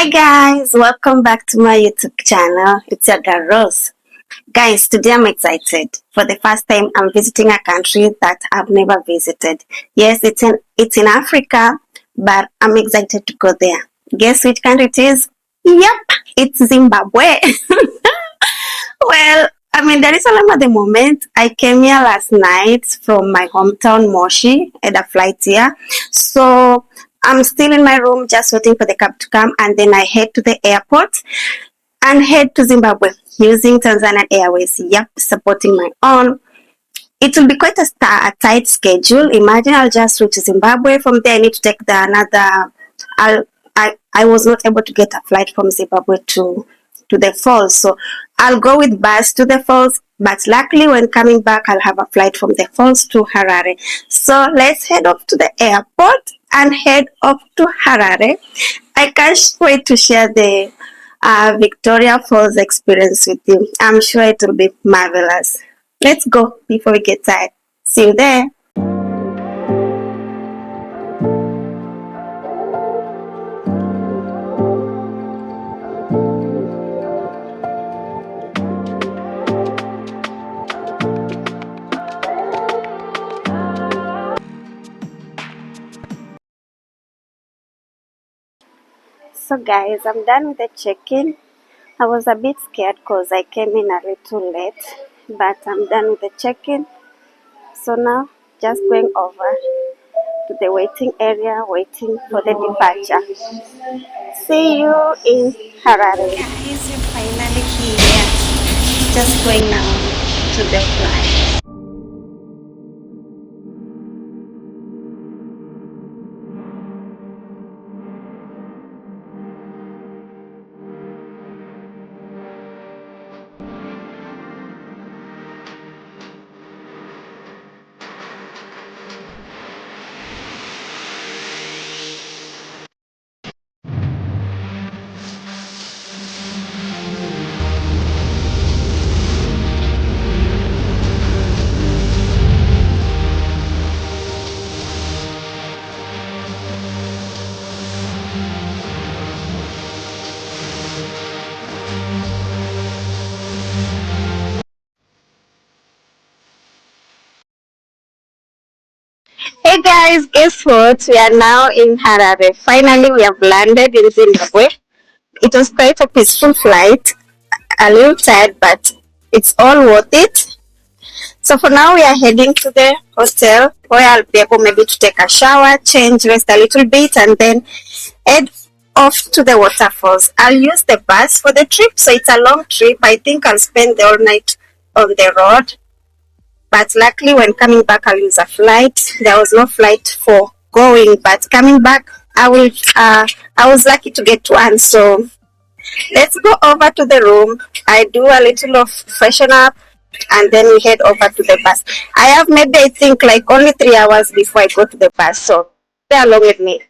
Hi guys, welcome back to my YouTube channel. It's your girl Rose. Guys, today I'm excited. For the first time, I'm visiting a country that I've never visited. Yes, it's in Africa, but I'm excited to go there. Guess which country it is? Yep, it's Zimbabwe. Well, I'm in Dar es Salaam at the moment. I came here last night from my hometown, Moshi, at a flight here. So I'm still in my room just waiting for the cab to come, and then I head to the airport and head to Zimbabwe using Tanzania Airways. Yep, supporting my own. It will be quite a tight schedule. Imagine I'll just reach Zimbabwe. From there, I need to take the another. I was not able to get a flight from Zimbabwe to the falls, so I'll go with bus to the falls. But luckily, when coming back, I'll have a flight from the falls to Harare. So let's head off to the airport and head off to Harare. I can't wait to share the Victoria Falls experience with you. I'm sure it will be marvelous. Let's go before we get tired. See you there. So guys, I'm done with the check-in. I was a bit scared because I came in a little late, but I'm done with the check-in. So now, just going over to the waiting area, waiting for the departure. See you in Harare. Guys, we're finally here. Just going now to the flight. Hey guys, guess what? We are now in Harare. Finally, we have landed in Zimbabwe. It was quite a peaceful flight, a little tired, but it's all worth it. So for now, we are heading to the hotel where I'll be able maybe to take a shower, change, rest a little bit, and then head off to the waterfalls. I'll use the bus for the trip, so it's a long trip. I think I'll spend the whole night on the road. But luckily, when coming back, I'll use a flight. There was no flight for going, but coming back, I was lucky to get one. So let's go over to the room. I do a little of freshen up, and then we head over to the bus. I have maybe, I think, like only 3 hours before I go to the bus. So stay along with me.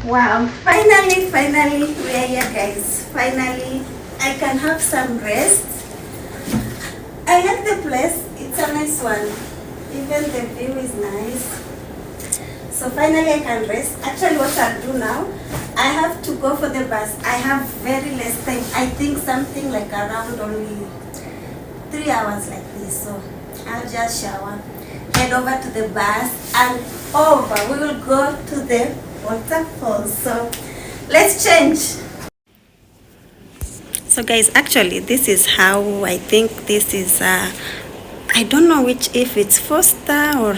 Wow, finally, we are here, guys. Finally, I can have some rest. I like the place. It's a nice one. Even the view is nice. So finally I can rest. Actually, what I'll do now, I have to go for the bus. I have very less time. I think something like around only 3 hours like this. So I'll just shower, head over to the bus, and over. We will go to the waterfall. So let's change. So guys, actually this is how I think this is I don't know if it's 4-star or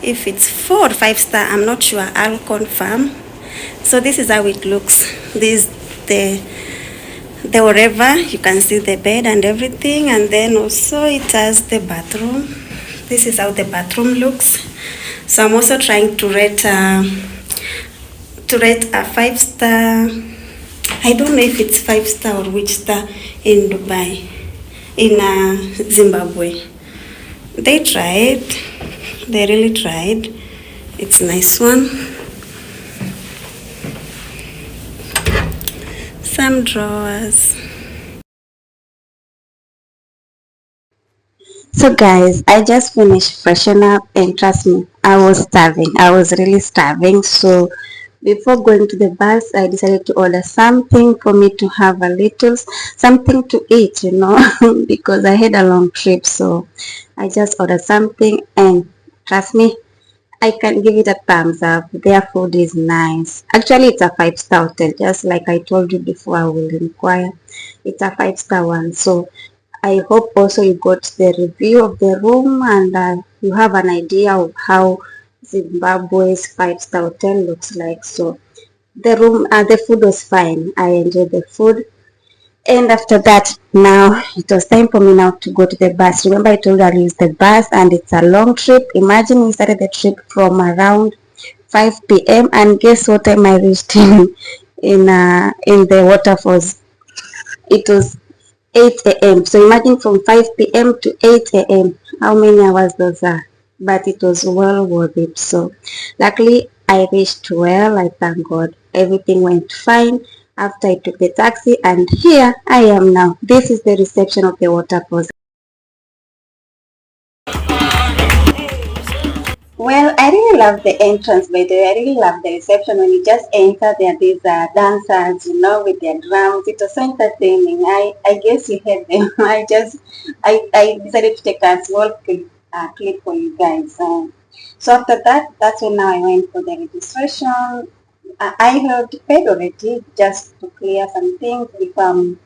if it's 4 or 5-star. I'm not sure. I'll confirm. So this is how it looks. This the wherever you can see the bed and everything, and then also it has the bathroom. This is how the bathroom looks. So I'm also trying to rate a 5-star. I don't know if it's 5-star or which star in Dubai, in Zimbabwe. They tried. They really tried. It's a nice one. Some drawers. So guys, I just finished freshen up and trust me, I was starving. I was really starving. So before going to the bus, I decided to order something for me to have a little something to eat, because I had a long trip. So I just ordered something and trust me, I can give it a thumbs up. Their food is nice. Actually, it's a 5-star hotel, just like I told you before. I will inquire. It's a 5-star one. So I hope also you got the review of the room and you have an idea of how Zimbabwe's 5-star hotel looks like. So the food was fine. I enjoyed the food. And after that, now it was time for me now to go to the bus. Remember, I told you I'll use the bus, and it's a long trip. Imagine we started the trip from around 5 p.m. and guess what time I reached in the waterfalls? It was 8 a.m. So imagine from 5 p.m. to 8 a.m. how many hours those are. But it was well worth it. So luckily I reached well. I thank God. Everything went fine after I took the taxi, and here I am now. This is the reception of the waterfalls. Well, I really love the entrance, by the way. I really love the reception. When you just enter, there are these dancers, with their drums. It was so entertaining. I guess you heard them. I decided to take a small clip for you guys. So after that, that's when now I went for the registration. I had paid already just to clear some things before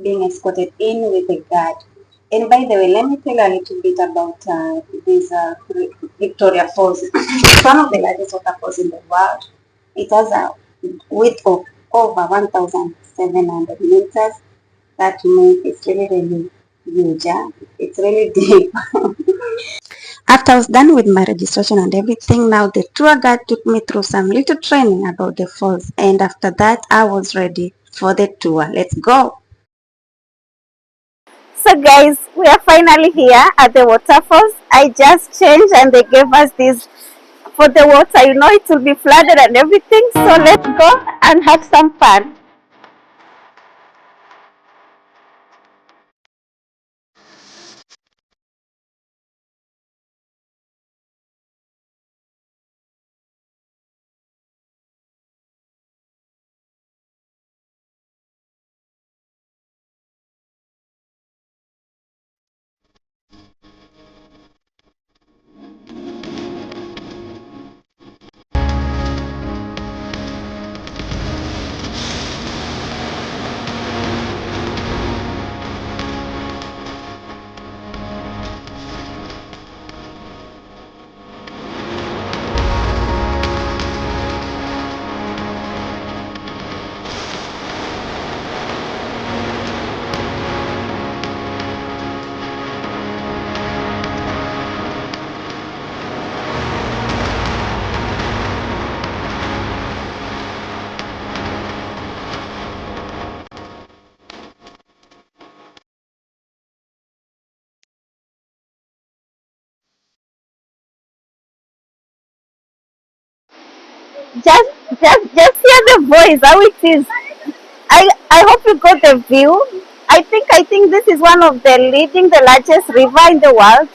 being escorted in with a guard. And by the way, let me tell you a little bit about this Victoria Falls. It's one of the largest waterfalls in the world. It has a width of over 1,700 meters. That means it's really, really huge. It's really deep. After I was done with my registration and everything, now the tour guide took me through some little training about the falls. And after that, I was ready for the tour. Let's go. So guys, we are finally here at the waterfalls. I just changed and they gave us this for the water. It will be flooded and everything. So let's go and have some fun. Just just hear the voice, how it is. I hope you got the view. I think this is one of the largest river in the world.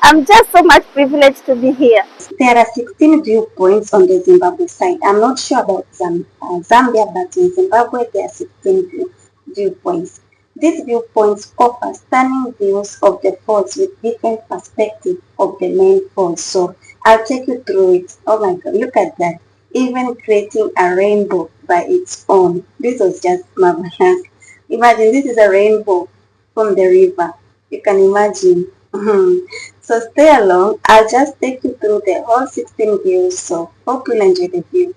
I'm just so much privileged to be here. There are 16 viewpoints on the Zimbabwe side. I'm not sure about Zambia, but in Zimbabwe there are 16 viewpoints. These viewpoints offer stunning views of the falls with different perspectives of the main falls. So I'll take you through it. Oh my God, look at that. Even creating a rainbow by its own. This was just marvelous. Imagine this is a rainbow from the river. You can imagine. So stay along. I'll just take you through the whole 16 views. So hope you'll enjoy the view.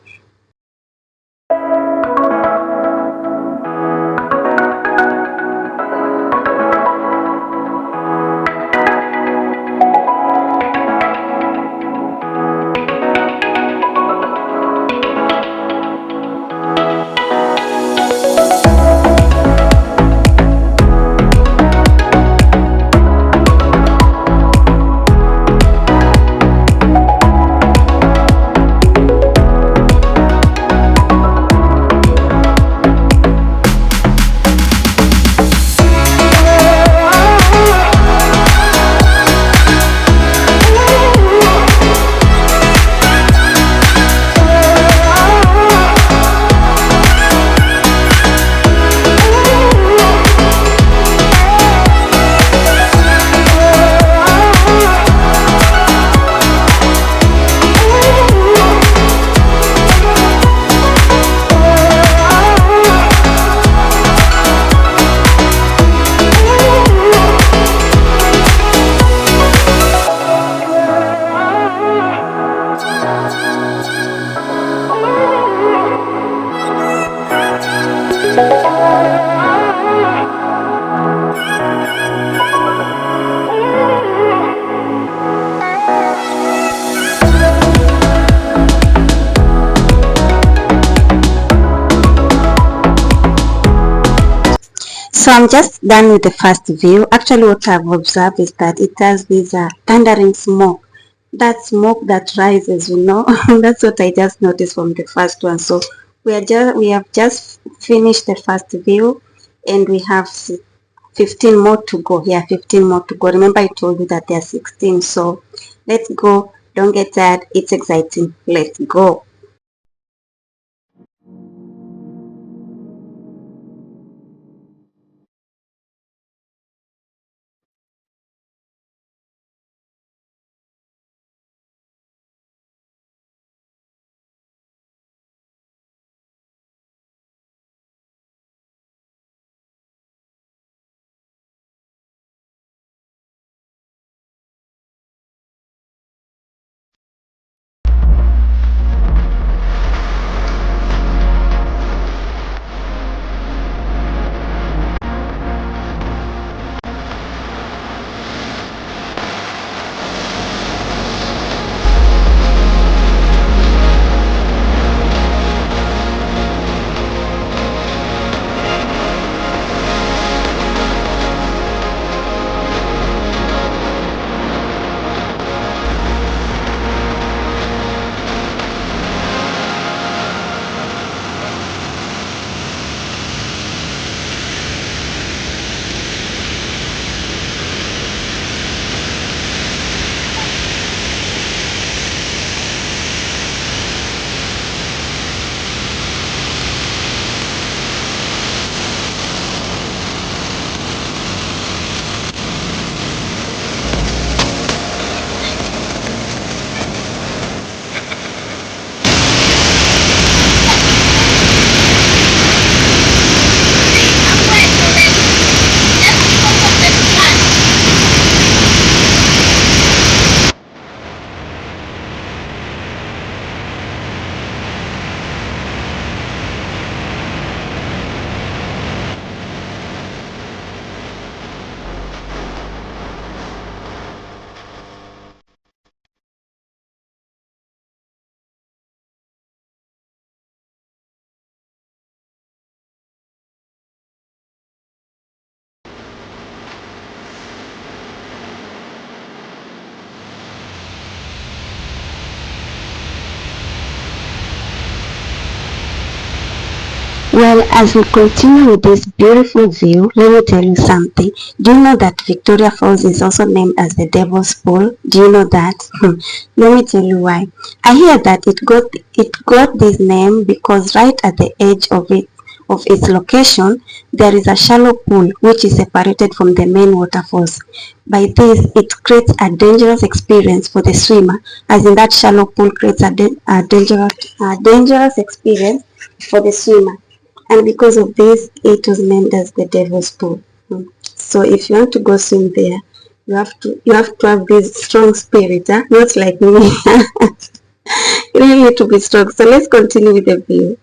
So I'm just done with the first view. Actually, what I've observed is that it has this thundering smoke. That smoke that rises, that's what I just noticed from the first one. So we have just finished the first view, and we have 15 more to go. Yeah, 15 more to go. Remember, I told you that there are 16. So let's go. Don't get tired. It's exciting. Let's go. Well, as we continue with this beautiful view, let me tell you something. Do you know that Victoria Falls is also named as the Devil's Pool? Do you know that? Let me tell you why. I hear that it got this name because right at the edge of its location, there is a shallow pool which is separated from the main waterfalls. By this, it creates a dangerous experience for the swimmer, as in that shallow pool creates a dangerous experience for the swimmer, and because of this it was named as the devil's pool. So if you want to go swim there, you have to have this strong spirit, not like me. You really need to be strong. So let's continue with the view.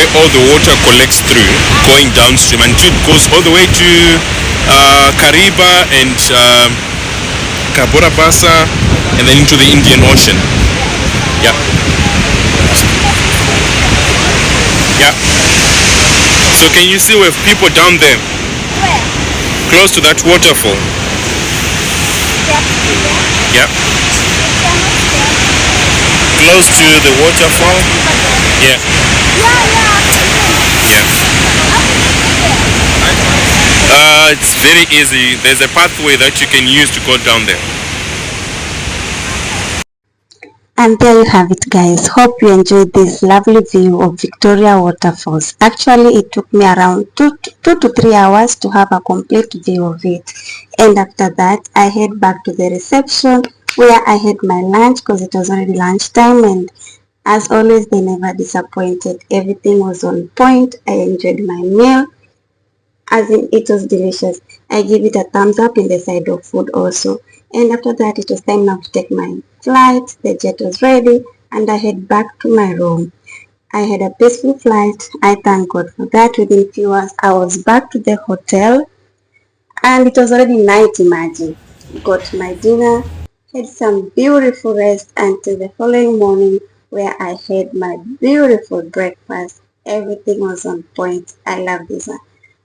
where all the water collects through, going downstream, and it goes all the way to Kariba and Cabora Bassa, and then into the Indian Ocean. Yeah. Yeah. So can you see we have people down there? Where? Close to that waterfall. Yeah. Close to the waterfall. Yeah. It's very easy. There's a pathway that you can use to go down there. And there you have it, guys. Hope you enjoyed this lovely view of Victoria Waterfalls. Actually, it took me around 2 to 3 hours to have a complete view of it. And after that, I head back to the reception where I had my lunch because it was already lunchtime, and as always, they never disappointed. Everything was on point. I enjoyed my meal, as in it was delicious. I give it a thumbs up in the side of food also. And after that, it was time now to take my flight. The jet was ready and I head back to my room. I had a peaceful flight. I thank God for that. Within a few hours, I was back to the hotel and it was already night, imagine. Got my dinner, had some beautiful rest until the following morning where I had my beautiful breakfast. Everything was on point. I love this one.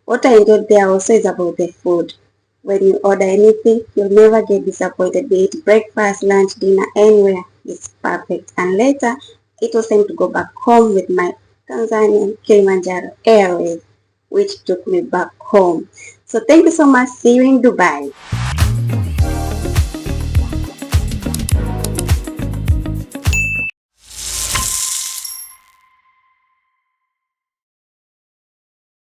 What I enjoyed there also is about the food. When you order anything, you'll never get disappointed, be it breakfast, lunch, dinner, anywhere. It's perfect. And later, it was time to go back home with my Tanzanian Kilimanjaro Airways, which took me back home. So thank you so much. See you in Dubai.